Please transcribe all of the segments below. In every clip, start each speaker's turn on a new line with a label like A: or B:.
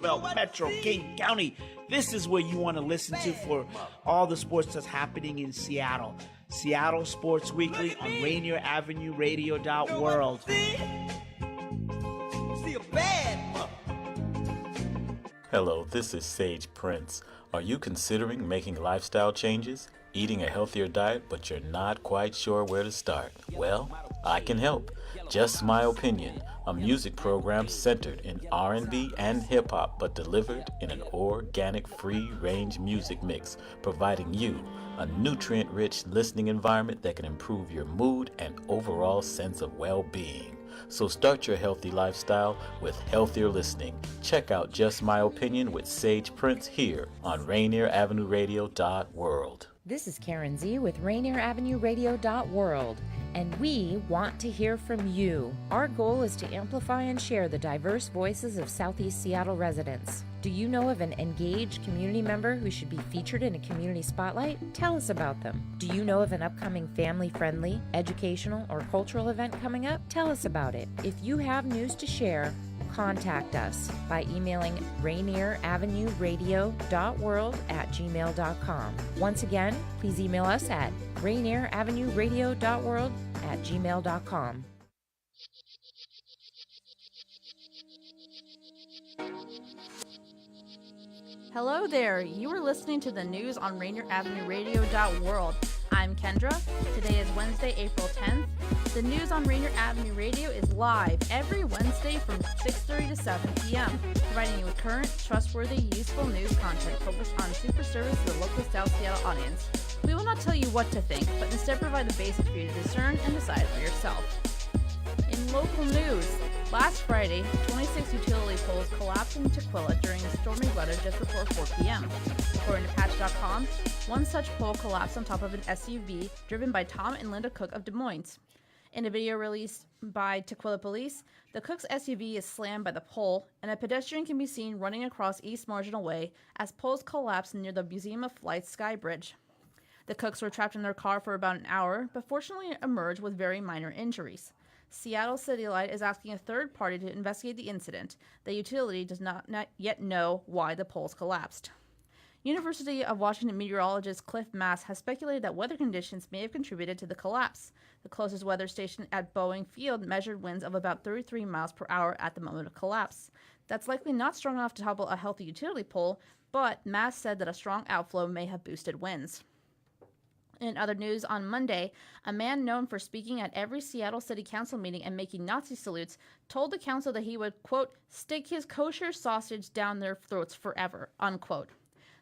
A: Metro, King County. This is where you want to listen to for all the sports that's happening in Seattle. Seattle Sports Weekly on RainierAvenueRadio.World.
B: Hello, this is Sage Prince. Are you considering making lifestyle changes, eating a healthier diet, but you're not quite sure where to start? Well, I can help. Just My Opinion, a music program centered in R&B and hip-hop, but delivered in an organic, free-range music mix, providing you a nutrient-rich listening environment that can improve your mood and overall sense of well-being. So start your healthy lifestyle with healthier listening. Check out Just My Opinion with Sage Prince here on RainierAvenueRadio.World.
C: This is Karen Z with RainierAvenueRadio.World, and we want to hear from you. Our goal is to amplify and share the diverse voices of Southeast Seattle residents. Do you know of an engaged community member who should be featured in a community spotlight? Tell us about them. Do you know of an upcoming family-friendly, educational, or cultural event coming up? Tell us about it. If you have news to share, contact us by emailing RainierAvenueRadio.World@gmail.com. Once again, please email us at RainierAvenueRadio.World@gmail.com.
D: Hello there, you are listening to the news on RainierAvenueRadio.World. I'm Kendra. Today is Wednesday, April 10th. The news on Rainier Avenue Radio is live every Wednesday from 6:30 to 7 p.m., providing you with current, trustworthy, useful news content focused on super service to the local South Seattle audience. We will not tell you what to think, but instead provide the basics for you to discern and decide for yourself. In local news, last Friday, 26 utility poles collapsed in Tequila during stormy weather just before 4 p.m. According to Patch.com, one such pole collapsed on top of an SUV driven by Tom and Linda Cook of Des Moines. In a video released by Tequila Police, the Cook's SUV is slammed by the pole, and a pedestrian can be seen running across East Marginal Way as poles collapse near the Museum of Flight's Sky Bridge. The Cooks were trapped in their car for about an hour, but fortunately emerged with very minor injuries. Seattle City Light is asking a third party to investigate the incident. The utility does not yet know why the poles collapsed. University of Washington meteorologist Cliff Mass has speculated that weather conditions may have contributed to the collapse. The closest weather station at Boeing Field measured winds of about 33 miles per hour at the moment of collapse. That's likely not strong enough to topple a healthy utility pole, but Mass said that a strong outflow may have boosted winds. In other news, on Monday, a man known for speaking at every Seattle City Council meeting and making Nazi salutes told the council that he would, quote, stick his kosher sausage down their throats forever, unquote.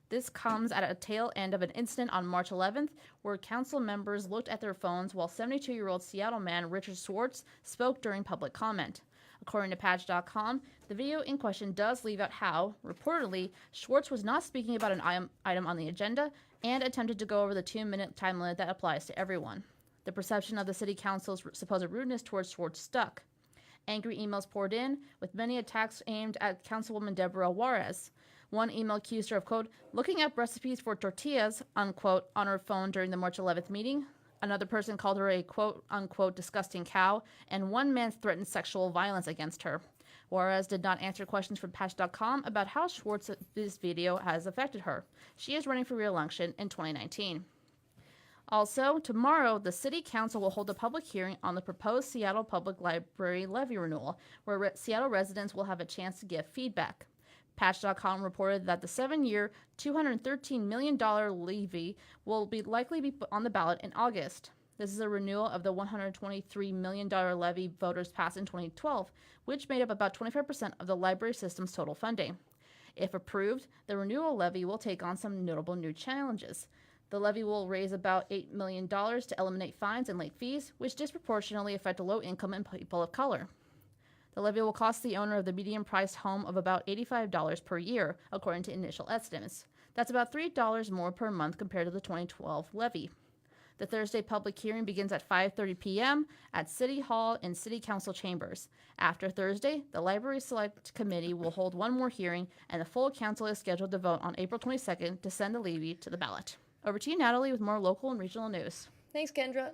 D: This comes at a tail end of an incident on March 11th where council members looked at their phones while 72-year-old Seattle man Richard Schwartz spoke during public comment. According to Patch.com, the video in question does leave out how, reportedly, Schwartz was not speaking about an item on the agenda and attempted to go over the 2-minute time limit that applies to everyone. The perception of the city council's supposed rudeness towards Schwartz stuck. Angry emails poured in, with many attacks aimed at Councilwoman Deborah Juarez. One email accused her of, quote, looking up recipes for tortillas, unquote, on her phone during the March 11th meeting. Another person called her a, quote, unquote, disgusting cow, and one man threatened sexual violence against her. Juarez did not answer questions from Patch.com about how Schwartz's video has affected her. She is running for re-election in 2019. Also, tomorrow, the City Council will hold a public hearing on the proposed Seattle Public Library levy renewal, where Seattle residents will have a chance to give feedback. Patch.com reported that the 7-year, $213 million levy will likely be on the ballot in August. This is a renewal of the $123 million levy voters passed in 2012, which made up about 25% of the library system's total funding. If approved, the renewal levy will take on some notable new challenges. The levy will raise about $8 million to eliminate fines and late fees, which disproportionately affect low-income and people of color. The levy will cost the owner of the medium-priced home of about $85 per year, according to initial estimates. That's about $3 more per month compared to the 2012 levy. The Thursday public hearing begins at 5:30 p.m. at City Hall in City Council chambers. After Thursday, the Library Select Committee will hold one more hearing, and the full council is scheduled to vote on April 22nd to send the levy to the ballot. Over to you, Natalie, with more local and regional news.
E: Thanks, Kendra.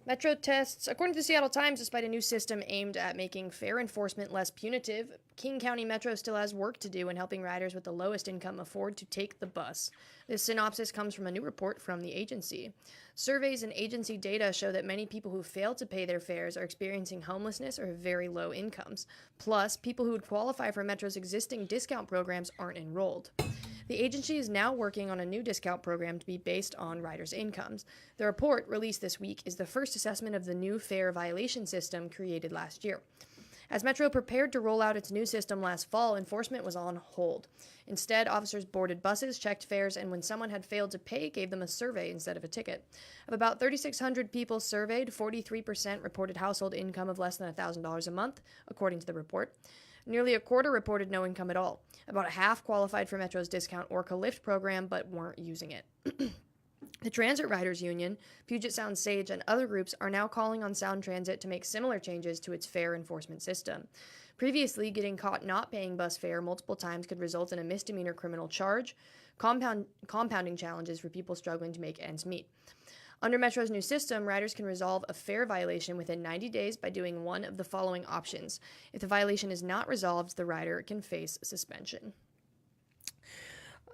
E: Metro tests, according to the Seattle Times, despite a new system aimed at making fare enforcement less punitive, King County Metro still has work to do in helping riders with the lowest income afford to take the bus. This synopsis comes from a new report from the agency. Surveys and agency data show that many people who fail to pay their fares are experiencing homelessness or have very low incomes. Plus, people who would qualify for Metro's existing discount programs aren't enrolled. The agency is now working on a new discount program to be based on riders' incomes. The report, released this week, is the first assessment of the new fare violation system created last year. As Metro prepared to roll out its new system last fall, enforcement was on hold. Instead, officers boarded buses, checked fares, and when someone had failed to pay, gave them a survey instead of a ticket. Of about 3,600 people surveyed, 43% reported household income of less than $1,000 a month, according to the report. Nearly a quarter reported no income at all. About a half qualified for Metro's discount Orca Lyft program but weren't using it. The Transit Riders Union, Puget Sound Sage, and other groups are now calling on Sound Transit to make similar changes to its fare enforcement system. Previously, getting caught not paying bus fare multiple times could result in a misdemeanor criminal charge, compounding challenges for people struggling to make ends meet. Under Metro's new system, riders can resolve a fare violation within 90 days by doing one of the following options. If the violation is not resolved, the rider can face suspension.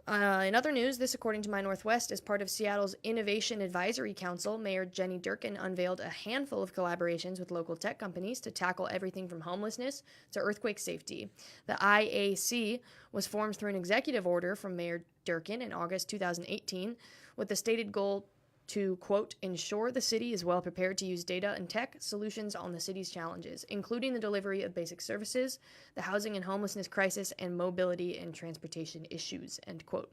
E: In other news, this, according to My Northwest, is part of Seattle's Innovation Advisory Council. Mayor Jenny Durkin unveiled a handful of collaborations with local tech companies to tackle everything from homelessness to earthquake safety. The IAC was formed through an executive order from Mayor Durkin in August 2018 with the stated goal to, quote, ensure the city is well prepared to use data and tech solutions on the city's challenges, including the delivery of basic services, the housing and homelessness crisis, and mobility and transportation issues, end quote.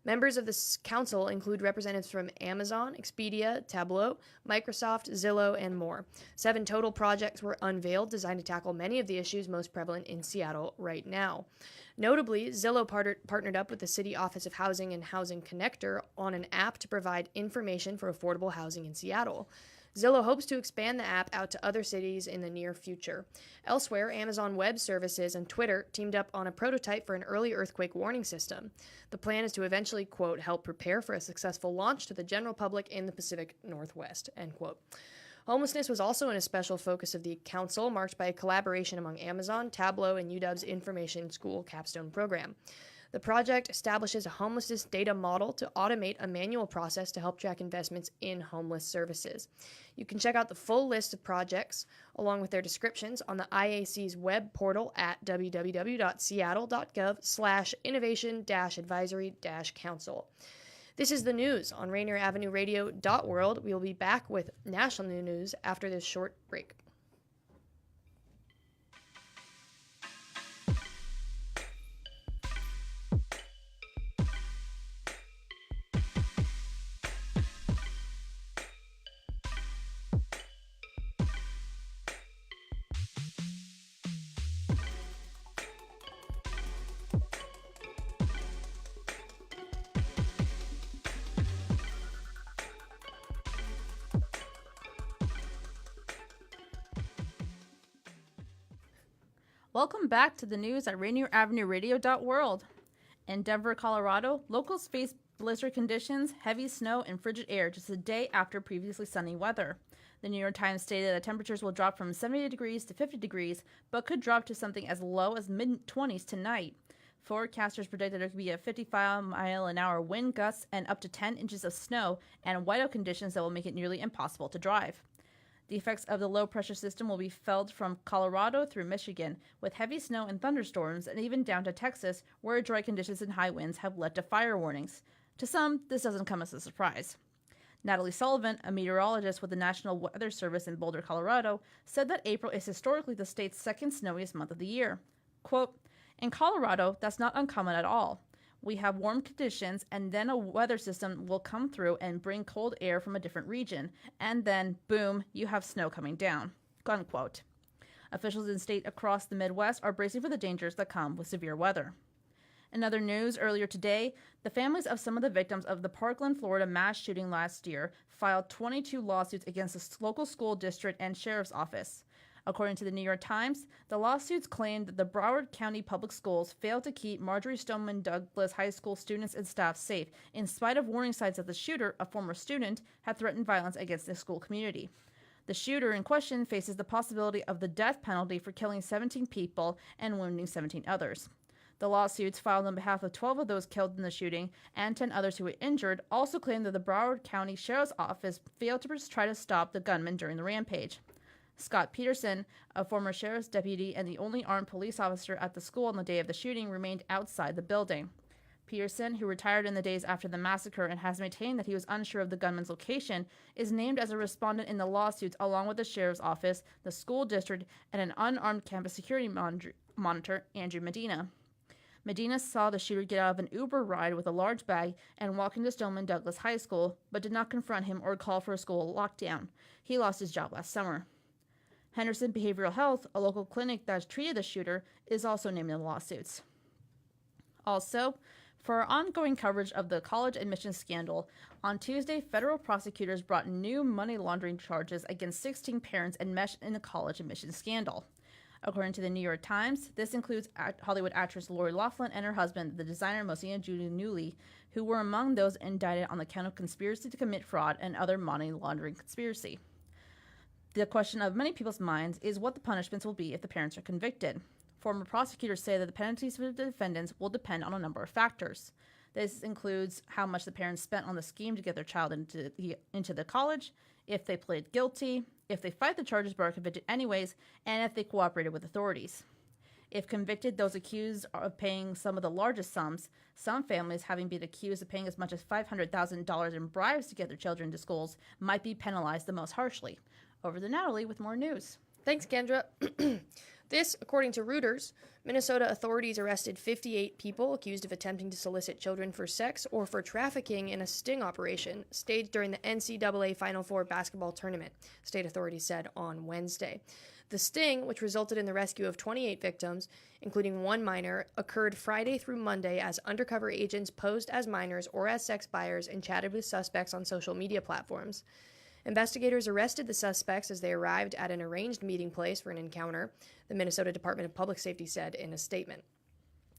E: Members of this council include representatives from Amazon, Expedia, Tableau, Microsoft, Zillow, and more. 7 total projects were unveiled designed to tackle many of the issues most prevalent in Seattle right now. Notably, Zillow partnered up with the City Office of Housing and Housing Connector on an app to provide information for affordable housing in Seattle. Zillow hopes to expand the app out to other cities in the near future. Elsewhere, Amazon Web Services and Twitter teamed up on a prototype for an early earthquake warning system. The plan is to eventually, quote, help prepare for a successful launch to the general public in the Pacific Northwest, end quote. Homelessness was also in a special focus of the council, marked by a collaboration among Amazon, Tableau, and UW's Information School Capstone program. The project establishes a homelessness data model to automate a manual process to help track investments in homeless services. You can check out the full list of projects, along with their descriptions, on the IAC's web portal at www.seattle.gov/innovation-advisory-council. This is the news on RainierAvenueRadio.World. We will be back with national news after this short break.
D: Welcome back to the news at RainierAvenueRadio.World. In Denver, Colorado, locals face blizzard conditions, heavy snow, and frigid air just a day after previously sunny weather. The New York Times stated that temperatures will drop from 70 degrees to 50 degrees, but could drop to something as low as mid-20s tonight. Forecasters predicted there could be a 55-mile-an-hour wind gusts and up to 10 inches of snow and whiteout conditions that will make it nearly impossible to drive. The effects of the low-pressure system will be felt from Colorado through Michigan, with heavy snow and thunderstorms, and even down to Texas, where dry conditions and high winds have led to fire warnings. To some, this doesn't come as a surprise. Natalie Sullivan, a meteorologist with the National Weather Service in Boulder, Colorado, said that April is historically the state's second snowiest month of the year. Quote, in Colorado, that's not uncommon at all. We have warm conditions, and then a weather system will come through and bring cold air from a different region, and then, boom, you have snow coming down. Unquote. Officials in states across the Midwest are bracing for the dangers that come with severe weather. In other news, earlier today, the families of some of the victims of the Parkland, Florida mass shooting last year filed 22 lawsuits against the local school district and sheriff's office. According to the New York Times, the lawsuits claimed that the Broward County Public Schools failed to keep Marjorie Stoneman Douglas High School students and staff safe, in spite of warning signs that the shooter, a former student, had threatened violence against the school community. The shooter in question faces the possibility of the death penalty for killing 17 people and wounding 17 others. The lawsuits filed on behalf of 12 of those killed in the shooting and 10 others who were injured also claim that the Broward County Sheriff's Office failed to try to stop the gunman during the rampage. Scott Peterson, a former sheriff's deputy and the only armed police officer at the school on the day of the shooting, remained outside the building. Peterson, who retired in the days after the massacre and has maintained that he was unsure of the gunman's location, is named as a respondent in the lawsuits along with the sheriff's office, the school district, and an unarmed campus security monitor, Andrew Medina. Medina saw the shooter get out of an Uber ride with a large bag and walk into Stoneman Douglas High School, but did not confront him or call for a school lockdown. He lost his job last summer. Henderson Behavioral Health, a local clinic that treated the shooter, is also named in the lawsuits. Also, for our ongoing coverage of the college admissions scandal, on Tuesday, federal prosecutors brought new money laundering charges against 16 parents enmeshed in the college admissions scandal. According to the New York Times, this includes Hollywood actress Lori Loughlin and her husband, the designer Mosina Giannulli, who were among those indicted on the count of conspiracy to commit fraud and other money laundering conspiracy. The question of many people's minds is what the punishments will be if the parents are convicted. Former prosecutors say that the penalties for the defendants will depend on a number of factors. This includes how much the parents spent on the scheme to get their child into the college, if they pleaded guilty, if they fight the charges but are convicted anyways, and if they cooperated with authorities. If convicted, those accused of paying some of the largest sums, some families having been accused of paying as much as $500,000 in bribes to get their children to schools, might be penalized the most harshly. Over to Natalie with more news.
E: Thanks, Kendra. This, according to Reuters, Minnesota authorities arrested 58 people accused of attempting to solicit children for sex or for trafficking in a sting operation staged during the NCAA Final Four basketball tournament, state authorities said on Wednesday. The sting, which resulted in the rescue of 28 victims, including one minor, occurred Friday through Monday as undercover agents posed as minors or as sex buyers and chatted with suspects on social media platforms. Investigators arrested the suspects as they arrived at an arranged meeting place for an encounter, the Minnesota Department of Public Safety said in a statement.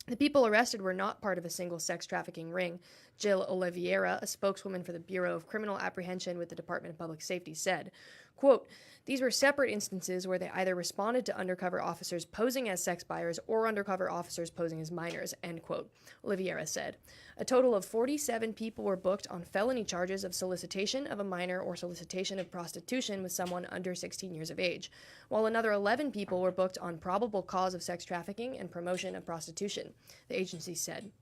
E: The people arrested were not part of a single sex trafficking ring, Jill Oliveira, a spokeswoman for the Bureau of Criminal Apprehension with the Department of Public Safety, said, quote, "These were separate instances where they either responded to undercover officers posing as sex buyers or undercover officers posing as minors," end quote, Oliveira said. A total of 47 people were booked on felony charges of solicitation of a minor or solicitation of prostitution with someone under 16 years of age, while another 11 people were booked on probable cause of sex trafficking and promotion of prostitution, the agency said.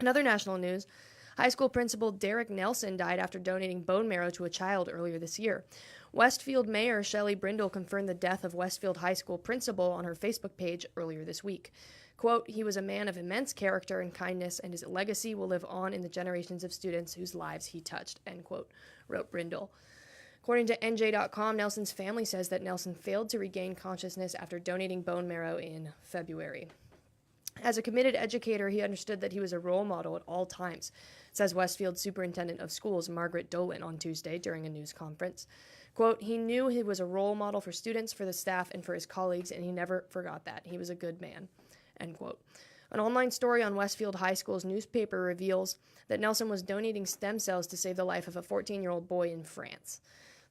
E: In other national news, high school principal Derek Nelson died after donating bone marrow to a child earlier this year. Westfield Mayor Shelley Brindle confirmed the death of Westfield High School principal on her Facebook page earlier this week. Quote, "He was a man of immense character and kindness, and his legacy will live on in the generations of students whose lives he touched," end quote, wrote Brindle. According to NJ.com, Nelson's family says that Nelson failed to regain consciousness after donating bone marrow in February. As a committed educator, he understood that he was a role model at all times, says Westfield Superintendent of Schools Margaret Dolan on Tuesday during a news conference. Quote, "He knew he was a role model for students, for the staff, and for his colleagues, and he never forgot that. He was a good man," end quote. An online story on Westfield High School's newspaper reveals that Nelson was donating stem cells to save the life of a 14-year-old boy in France.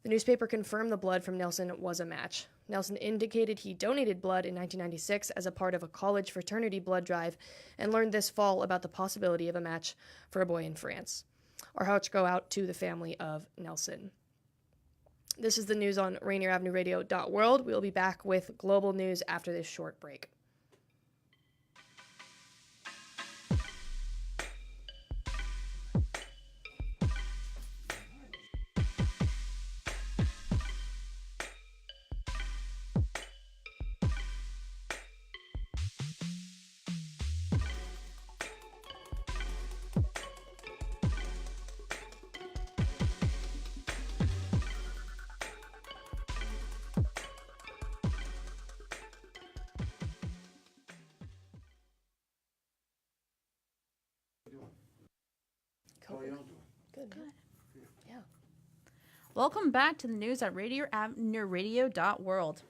E: The newspaper confirmed the blood from Nelson was a match. Nelson indicated he donated blood in 1996 as a part of a college fraternity blood drive and learned this fall about the possibility of a match for a boy in France. Our hearts go out to the family of Nelson. This is the news on RainierAvenueRadio.World. We'll be back with global news after this short break. Good. Yeah.
D: Welcome back to the news at RainierAvenueRadio.World.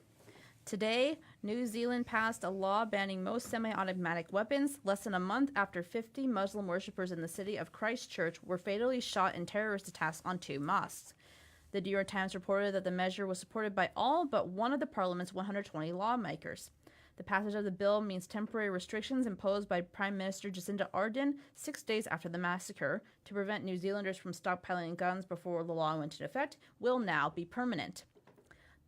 D: Today, New Zealand passed a law banning most semi-automatic weapons less than a month after 50 Muslim worshippers in the city of Christchurch were fatally shot in terrorist attacks on two mosques. The New York Times reported that the measure was supported by all but one of the Parliament's 120 lawmakers. The passage of the bill means temporary restrictions imposed by Prime Minister Jacinda Ardern 6 days after the massacre to prevent New Zealanders from stockpiling guns before the law went into effect will now be permanent.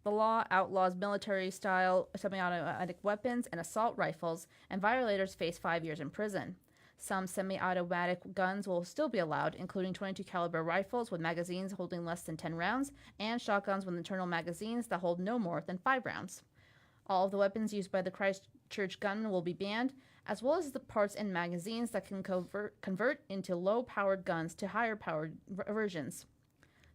D: The law outlaws military-style semi-automatic weapons and assault rifles, and violators face 5 years in prison. Some semi-automatic guns will still be allowed, including 22 caliber rifles with magazines holding less than 10 rounds, and shotguns with internal magazines that hold no more than 5 rounds. All of the weapons used by the Christchurch gunman will be banned, as well as the parts and magazines that can convert into low-powered guns to higher-powered versions.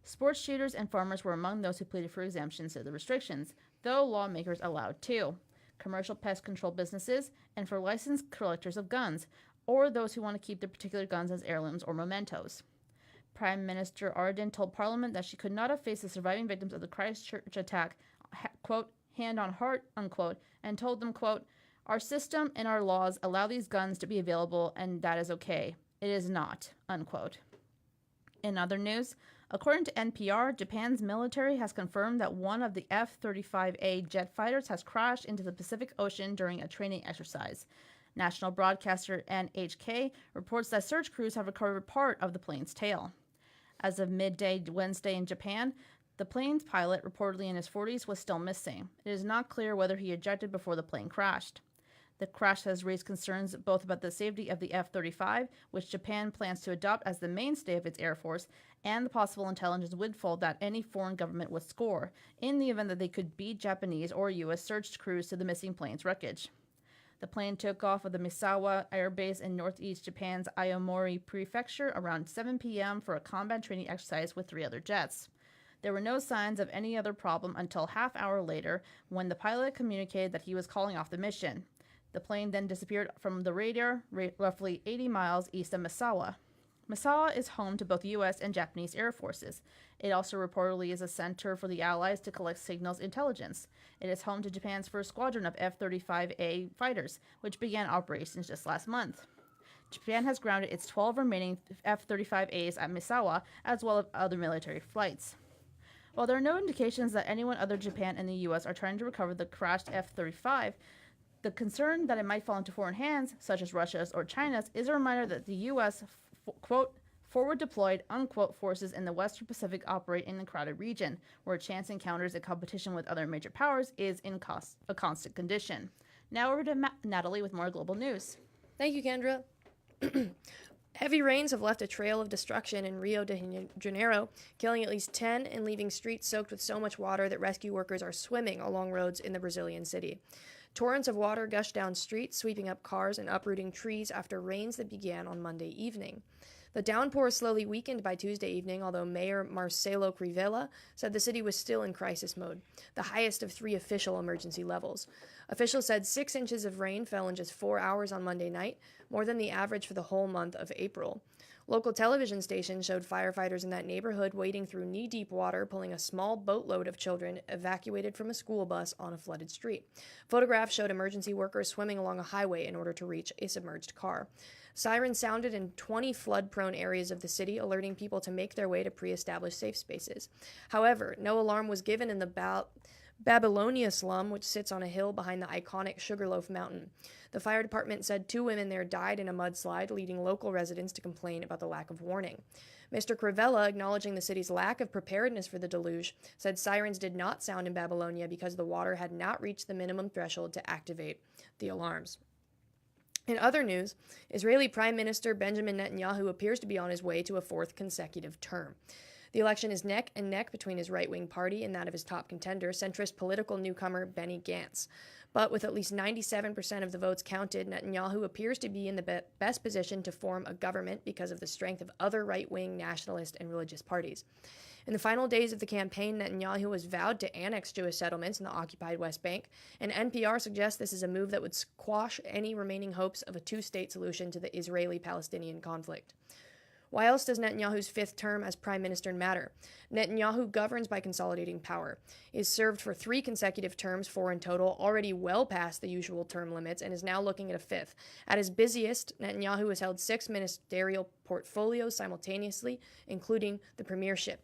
D: Sports shooters and farmers were among those who pleaded for exemptions to the restrictions, though lawmakers allowed two: commercial pest control businesses and for licensed collectors of guns, or those who want to keep their particular guns as heirlooms or mementos. Prime Minister Ardern told Parliament that she could not have faced the surviving victims of the Christchurch attack, quote, hand on heart, unquote, and told them, quote, our system and our laws allow these guns to be available, and that is okay. It is not, unquote. In other news, according to NPR, Japan's military has confirmed that one of the F-35A jet fighters has crashed into the Pacific Ocean during a training exercise. National broadcaster NHK reports that search crews have recovered part of the plane's tail. As of midday Wednesday in Japan, the plane's pilot, reportedly in his 40s, was still missing. It is not clear whether he ejected before the plane crashed. The crash has raised concerns both about the safety of the F-35, which Japan plans to adopt as the mainstay of its Air Force, and the possible intelligence windfall that any foreign government would score in the event that they could beat Japanese or U.S. search crews to the missing plane's wreckage. The plane took off of the Misawa Air Base in northeast Japan's Aomori Prefecture around 7 p.m. for a combat training exercise with 3 other jets. There were no signs of any other problem until half-hour later when the pilot communicated that he was calling off the mission. The plane then disappeared from the radar roughly 80 miles east of Misawa. Misawa is home to both U.S. and Japanese air forces. It also reportedly is a center for the Allies to collect signals intelligence. It is home to Japan's first squadron of F-35A fighters, which began operations just last month. Japan has grounded its 12 remaining F-35As at Misawa, as well as other military flights. While there are no indications that anyone other than Japan and the U.S. are trying to recover the crashed F-35, the concern that it might fall into foreign hands, such as Russia's or China's, is a reminder that the U.S., quote, forward-deployed, unquote, forces in the Western Pacific operate in a crowded region, where chance encounters and competition with other major powers is a constant condition. Now over to Natalie with more global news.
E: Thank you, Kendra. Heavy rains have left a trail of destruction in Rio de Janeiro, killing at least 10 and leaving streets soaked with so much water that rescue workers are swimming along roads in the Brazilian city. Torrents of water gushed down streets, sweeping up cars and uprooting trees after rains that began on Monday evening. The downpour slowly weakened by Tuesday evening, although Mayor Marcelo Crivella said the city was still in crisis mode, the highest of 3 official emergency levels. Officials said 6 inches of rain fell in just 4 hours on Monday night, more than the average for the whole month of April. Local television stations showed firefighters in that neighborhood wading through knee-deep water, pulling a small boatload of children evacuated from a school bus on a flooded street. Photographs showed emergency workers swimming along a highway in order to reach a submerged car. Sirens sounded in 20 flood-prone areas of the city, alerting people to make their way to pre-established safe spaces. However, no alarm was given in the Babylonia slum, which sits on a hill behind the iconic Sugarloaf Mountain. The fire department said 2 women there died in a mudslide, leading local residents to complain about the lack of warning. Mr. Crivella, acknowledging the city's lack of preparedness for the deluge, said sirens did not sound in Babylonia because the water had not reached the minimum threshold to activate the alarms. In other news, Israeli Prime Minister Benjamin Netanyahu appears to be on his way to a 4th consecutive term. The election is neck and neck between his right-wing party and that of his top contender, centrist political newcomer Benny Gantz. But with at least 97% of the votes counted, Netanyahu appears to be in the best position to form a government because of the strength of other right-wing nationalist and religious parties. In the final days of the campaign, Netanyahu has vowed to annex Jewish settlements in the occupied West Bank, and NPR suggests this is a move that would squash any remaining hopes of a 2-state solution to the Israeli-Palestinian conflict. Why else does Netanyahu's 5th term as prime minister matter? Netanyahu governs by consolidating power, is served for 3 consecutive terms, 4 in total, already well past the usual term limits, and is now looking at a 5th. At his busiest, Netanyahu has held 6 ministerial portfolios simultaneously, including the premiership.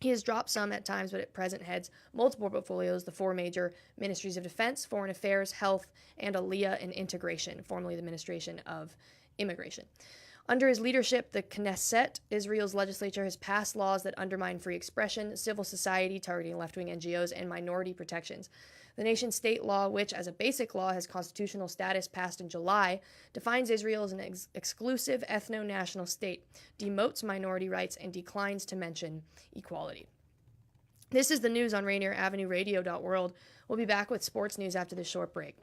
E: He has dropped some at times, but at present heads multiple portfolios, the four major ministries of defense, foreign affairs, health, and Aliyah and integration, formerly the Administration of Immigration. Under his leadership, the Knesset, Israel's legislature, has passed laws that undermine free expression, civil society targeting left-wing NGOs, and minority protections. The nation's state law, which, as a basic law, has constitutional status passed in July, defines Israel as an exclusive ethno-national state, demotes minority rights, and declines to mention equality. This is the news on RainierAvenueRadio.World. We'll be back with sports news after this short break.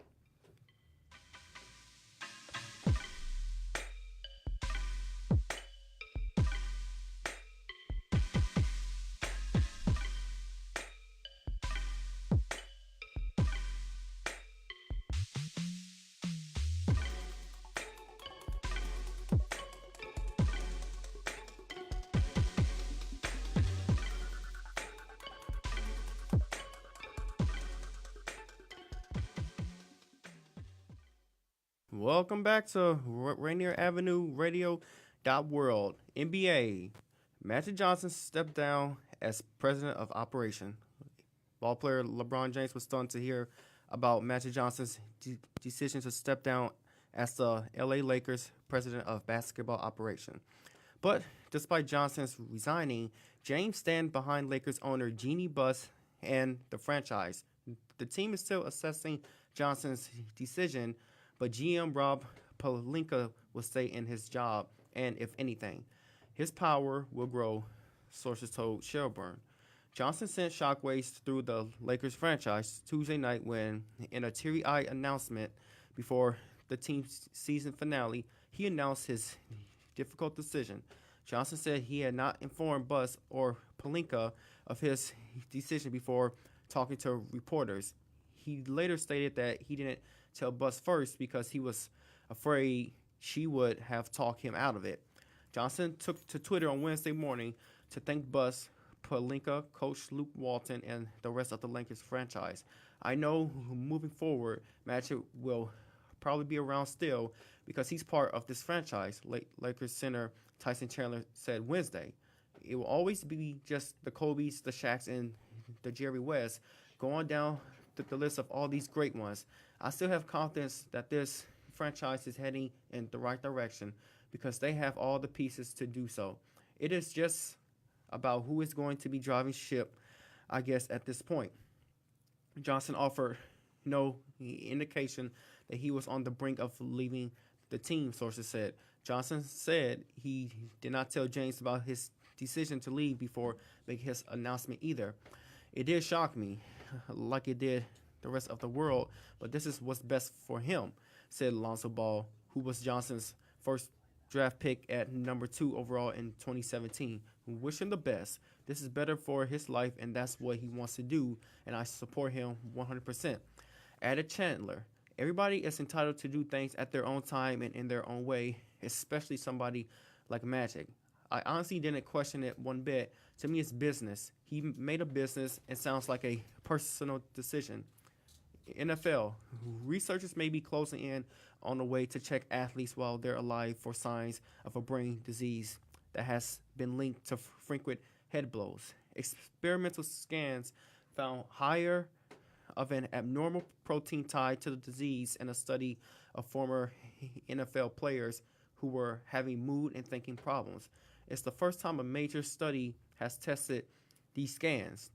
F: Welcome back to Rainier Avenue Radio.World. NBA. Magic Johnson stepped down as president of operation. Ball player LeBron James was stunned to hear about Magic Johnson's decision to step down as the LA Lakers president of basketball operation. But despite Johnson's resigning, James stands behind Lakers owner Jeannie Buss and the franchise. The team is still assessing Johnson's decision, but GM Rob Pelinka will stay in his job, and if anything, his power will grow, sources told Shelburne. Johnson sent shockwaves through the Lakers franchise Tuesday night when, in a teary-eyed announcement before the team's season finale, he announced his difficult decision. Johnson said he had not informed Buss or Pelinka of his decision before talking to reporters. He later stated that he didn't tell Buss first because he was afraid she would have talked him out of it. Johnson took to Twitter on Wednesday morning to thank Buss, Pelinka, Coach Luke Walton, and the rest of the Lakers franchise. I know moving forward, Magic will probably be around still because he's part of this franchise, Lakers center Tyson Chandler said Wednesday. It will always be just the Kobe's, the Shaqs, and the Jerry West going down the list of all these great ones. I still have confidence that this franchise is heading in the right direction because they have all the pieces to do so. It is just about who is going to be driving ship, I guess, at this point. Johnson offered no indication that he was on the brink of leaving the team, sources said. Johnson said he did not tell James about his decision to leave before making his announcement either. It did shock me, like it did the rest of the world, but this is what's best for him, said Lonzo Ball, who was Johnson's first draft pick at number 2 overall in 2017. Wish him the best. This is better for his life, and that's what he wants to do, and I support him 100%. Added Chandler, everybody is entitled to do things at their own time and in their own way, especially somebody like Magic. I honestly didn't question it one bit. To me, it's business. He made a business and sounds like a personal decision. NFL, researchers may be closing in on a way to check athletes while they're alive for signs of a brain disease that has been linked to frequent head blows. Experimental scans found higher of an abnormal protein tied to the disease in a study of former NFL players who were having mood and thinking problems. It's the first time a major study has tested these scans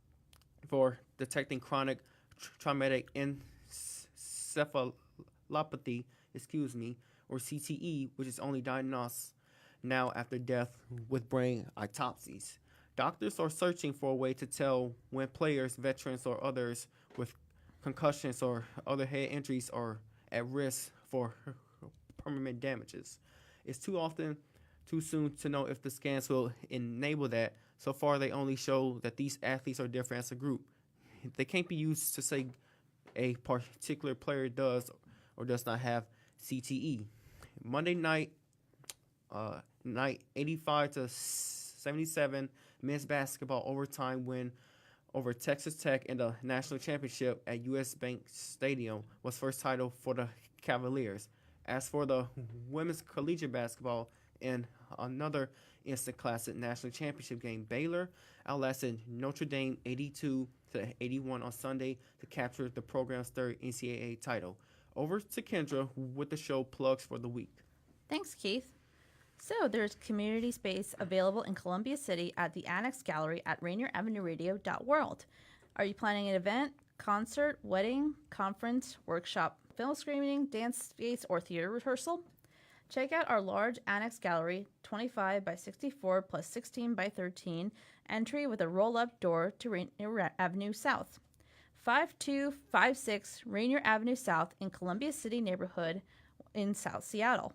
F: for detecting chronic traumatic encephalopathy, or CTE, which is only diagnosed now after death with brain autopsies. Doctors are searching for a way to tell when players, veterans, or others with concussions or other head injuries are at risk for permanent damages. It's too soon to know if the scans will enable that. So far, they only show that these athletes are different as a group. They can't be used to say a particular player does or does not have CTE. Monday night, 85-77 men's basketball overtime win over Texas Tech in the national championship at U.S. Bank Stadium was first title for the Cavaliers. As for the women's collegiate basketball, In another instant classic national championship game, Baylor outlasted Notre Dame 82-81 on Sunday to capture the program's third NCAA title. Over to Kendra with the show plugs for the week.
D: Thanks, Keith. So there's community space available in Columbia City at the Annex Gallery at RainierAvenueRadio.World. Are you planning an event, concert, wedding, conference, workshop, film screening, dance space, or theater rehearsal? Check out our large Annex Gallery, 25 by 64 plus 16 by 13, entry with a roll-up door to Rainier Avenue South. 5256 Rainier Avenue South in Columbia City neighborhood in South Seattle.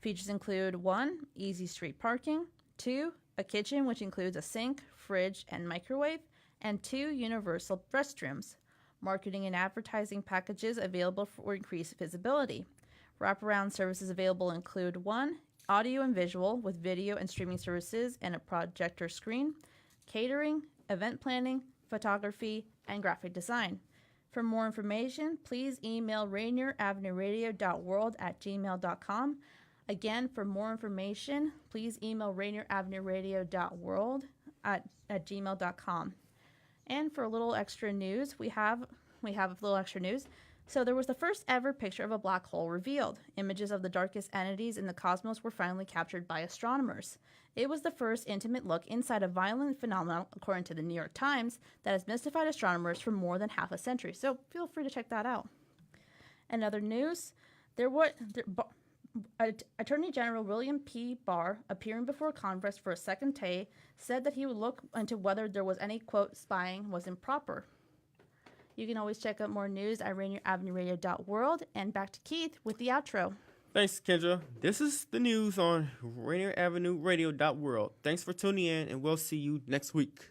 D: Features include 1. Easy street parking, 2. A kitchen which includes a sink, fridge, and microwave, and 2. Universal restrooms. Marketing and advertising packages available for increased visibility. Wraparound services available include 1. Audio and visual with video and streaming services and a projector screen, catering, event planning, photography, and graphic design. For more information, please email RainierAvenueRadio.World at gmail.com. Again, for more information, please email RainierAvenueRadio.World at gmail.com. And for a little extra news, we have a little extra news. So there was the first ever picture of a black hole revealed. Images of the darkest entities in the cosmos were finally captured by astronomers. It was the first intimate look inside a violent phenomenon, according to the New York Times, that has mystified astronomers for more than half a century. So feel free to check that out. In other news, Attorney General William P. Barr, appearing before Congress for a second day, said that he would look into whether there was any, quote, spying was improper. You can always check out more news at RainierAvenueRadio.World. And back to Keith with the outro.
F: Thanks, Kendra. This is the news on RainierAvenueRadio.World. Thanks for tuning in, and we'll see you next week.